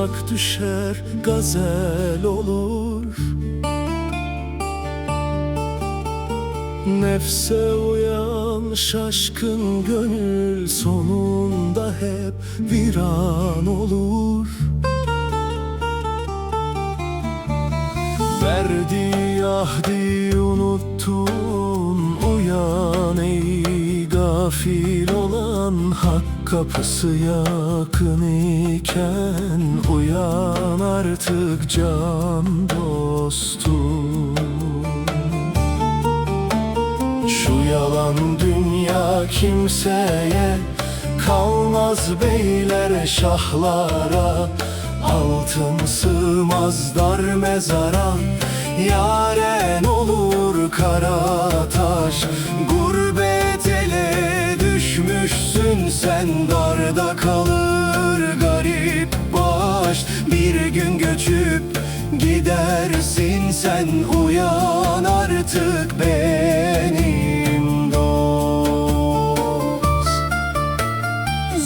ırmak düşer, gazel olur. Nefse uyan şaşkın gönül, sonunda hep viran olur. Verdiği ahdi unuttun, uyan ey gafil olan. Hak kapısı yakın iken, uyan artık can dostum. Şu yalan dünya kimseye kalmaz, beylere şahlara. Altın sığmaz dar mezara, yaren olur kara taş. Gurbet ele düşmüşsün sen, darda kalır garip baş. Bir gün göçüp gidersin sen, uyan artık benim dost.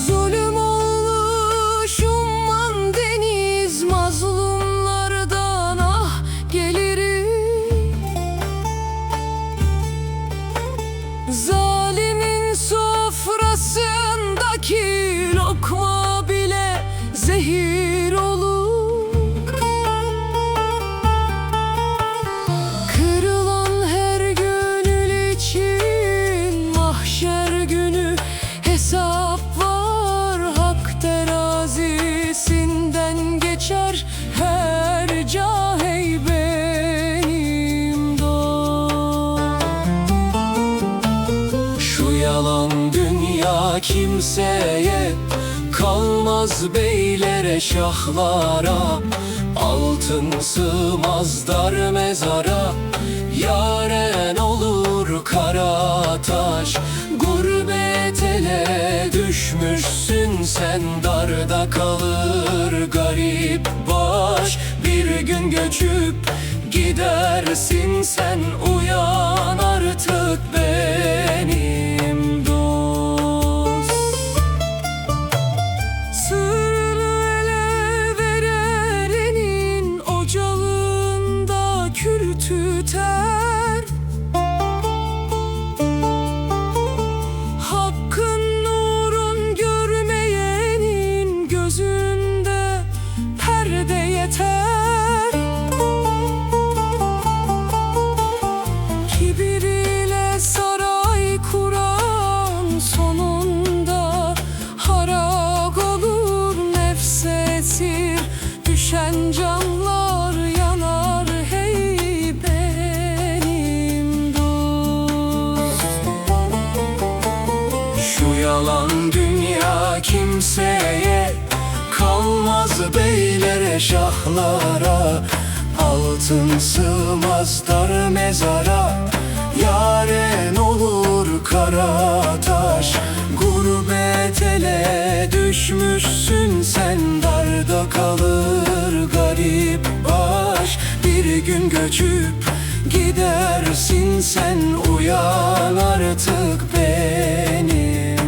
Zulüm olmuş umman deniz, mazlumlardan ah gelirim. Zalimin sofrasındaki lokma bile zehir olur. Kırılan her gönül için mahşer günü hesap var. Hak terazisinden geçer her cah ey benim dost. Şu yalan dünya kimseye kalmaz, beylere şahlara. Altın sığmaz dar mezara, yaren olur kara taş. Gurbet ele düşmüşsün sen, darda kalır garip baş. Bir gün göçüp gidersin sen, uyan artık benim dost. Sırrı ele verenin ocağında kül tüter. Hakkın nurun görmeyenin gözünde perde yeter. Kibir ile saray kuran sonunda harap olur. Nefse esir düşen canlar yanar hey benim dost. Şu yalan dünya kimseye kalmaz, beylere şahlara. Altın sığmaz dar mezara, yaren olur kara taş. Gurbet ele düşmüşsün sen, darda kalır garip baş. Bir gün göçüp gidersin sen, uyan artık benim